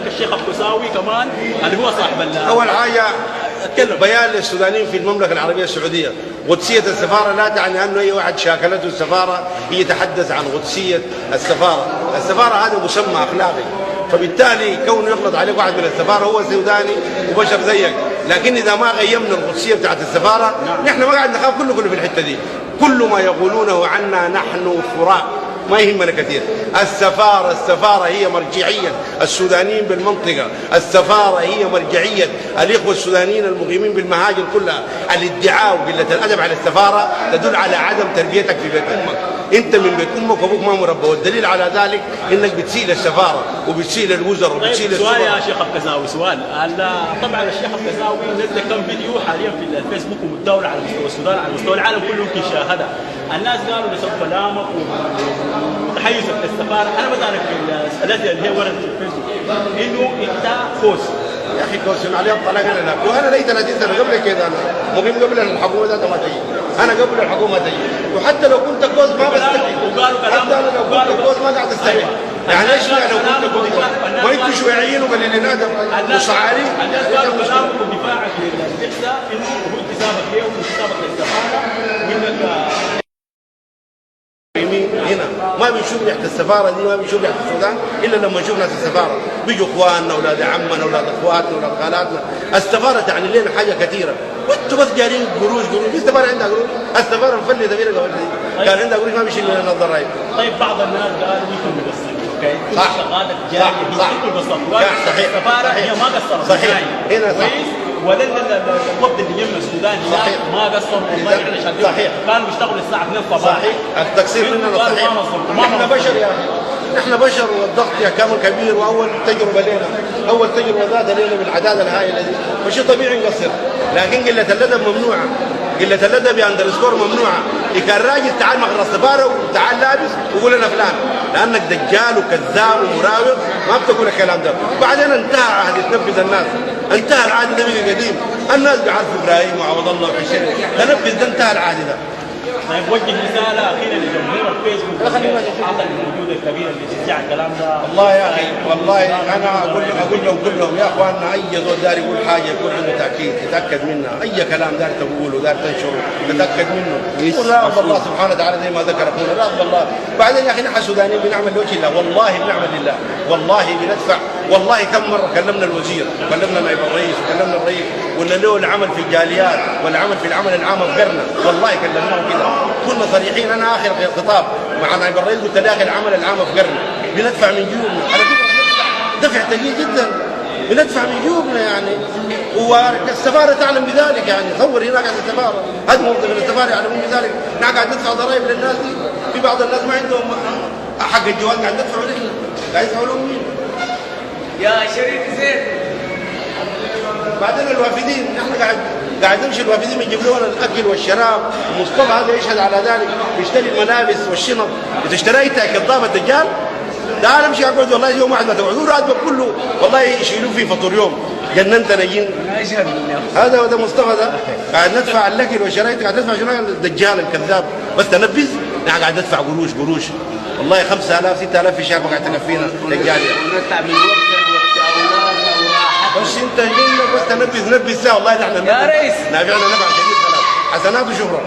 الشيخ القساوي كمان اللي هو صاحب اول حاجه بيان للسودانيين في المملكه العربيه السعوديه، قدسيه السفاره لا تعني انه اي واحد شاكلته السفاره هي يتحدث عن قدسيه السفاره، السفاره هذا مسمى اخلاقي، فبالتالي كونه يغلط عليك واحد من السفاره هو سوداني وبشر زيك، لكن اذا ما غيمنا القدسيه بتاعت السفاره نحن ما قاعد نخاف كله في الحته دي، كل ما يقولونه عنا نحن فراء ما يهمنا كثير. السفارة هي مرجعية السودانيين بالمنطقة، السفارة هي مرجعية الإخوة السودانيين المقيمين بالمهاجر كلها. الادعاء وقلة الأدب على السفارة تدل على عدم تربيتك في بيت أمك، أنت من بيت أمك وأبوك ما مربى، والدليل على ذلك إنك بتسيء للسفارة وبتسيء للوزراء وبتسيء طيب سؤال يا شيخ القساوي، سؤال طبعا الشيخ القساوي نزل كم فيديو حاليا في الفيسبوك ومتداول على مستوى السودان على مستوى العالم كله يمكن شاهدها، الناس قالوا لسبب كلامك وتحيزك للسفاره، انا بسالك في الاسئله اللي هي وردت في الفيسبوك انه انت كوس. يا اخي كوس عليه الطلاق انا لا، وانا لي 30 سنه قبل كده، انا مقيم قبل الحكومه ذاتها ما تجي، انا قبل الحكومه تجي، وحتى لو كنت كوس ما بستحي، حتى انا لو كنت كوس ما قاعد استحي، يعني ايش يعني لو كنت كوس وانتم شيوعيين وقليلين ادب وصعالين؟ الناس قالوا كلامك ودفاعك للاحساء انه هو انتسابك ليه وانتسابك للسفاره وانك هنا ما بنشوف ريحه السفاره دي، ما بنشوف ريحه السودان الا لما نشوف ناس السفاره، بيجوا اخواننا اولاد عمنا اولاد اخواتنا اولاد خالاتنا، السفاره تعني لنا حاجه كثيره، وانتم بس جايين قروش في السفاره عندها قروش، السفاره مفلته فينا قبل دي، كان عندها قروش ما بيشيل لنا الضرائب. طيب بعض الناس قالوا انتم مقصرين، اوكي؟ صح صح صحيح السفاره هي ما قصرت صحيح هنا صح ولا الوفد اللي جاي من السودان ما قصروا والله احنا شغالين صحيح كانوا بيشتغلوا الساعه 2 الصباح صحيح التقصير مننا صحيح، نحن بشر يا اخي، نحن بشر والضغط يا كامل كبير، واول تجربه لنا، اول تجربه ذات لنا بالعداده الهائله دي، فشيء طبيعي نقصر، لكن قله الادب ممنوعه، قله الادب يا اندرسكور ممنوعه، إذا كان راجل تعال مغرى السفاره وتعال لابس وقول انا فلان، لانك دجال وكذاب ومراوغ ما بتقول الكلام ده، وبعدين انتهى عهد تنفذ الناس، انتهى العهد ده بقى قديم، الناس بيعرفوا ابراهيم وعوض الله وحسين، تنفذ ده انتهى العهد ده. طيب وجه رساله اخيره لجمهور الفيسبوك والحاطه الموجوده الكبيره اللي تشجع الكلام ده. والله يا اخي والله انا اقول لهم كلهم يا اخواننا، اي زول داري يقول حاجه يكون عنده تاكيد، تتاكد منها، اي كلام داري تقوله داري تنشره تتاكد منه، وراقب الله سبحانه وتعالى زي ما ذكر اخونا، راقب الله. بعدين يا اخي نحن السودانيين بنعمل لوجه الله، والله بنعمل لله، والله بندفع، والله كم مره كلمنا الوزير وكلمنا نائب الرئيس وكلمنا الرئيس وقلنا له العمل في الجاليات والعمل في العمل العام افقرنا، والله كلمناه كده كنا صريحين، انا اخر خطاب مع نائب الرئيس قلت له يا اخي العمل العام افقرنا، بندفع من جيوبنا، على فكره دفع ثقيل جدا، بندفع من جيوبنا يعني، والسفاره تعلم بذلك، يعني تصور هناك عند السفاره، هذا موظف السفاره يعلمون بذلك، نحن قاعد ندفع ضرائب للناس دي، في بعض الناس ما عندهم حق الجواز قاعد ندفعوا لهم، قاعد يدفعوا لهم مين؟ يا شريف زين. بعدين الوافدين نحن قاعد نمشي الوافدين بنجيب لهم الاكل والشراب، ومصطفى هذا يشهد على ذلك، بيشتري الملابس والشنط، اذا اشتريت كذاب الدجال تعال امشي اقعد والله يوم واحد ما تقعد، راتبك كله والله يشيلوه في فطور يوم، جننتنا جن. هذا هو مصطفى ده قاعد ندفع الاكل والشرايط، قاعد ندفع شنو الدجال الكذاب، بس تنفذ نحن قاعد ندفع قروش والله 5000 6000 في الشهر ما قاعد تكفينا دجال، ونتعب من وقت اولادنا وراحتنا، بس انت جنة بس تنفذ ساعه والله نحن يا ريس نافعنا نفع شديد، خلاص حسنات وشكرا.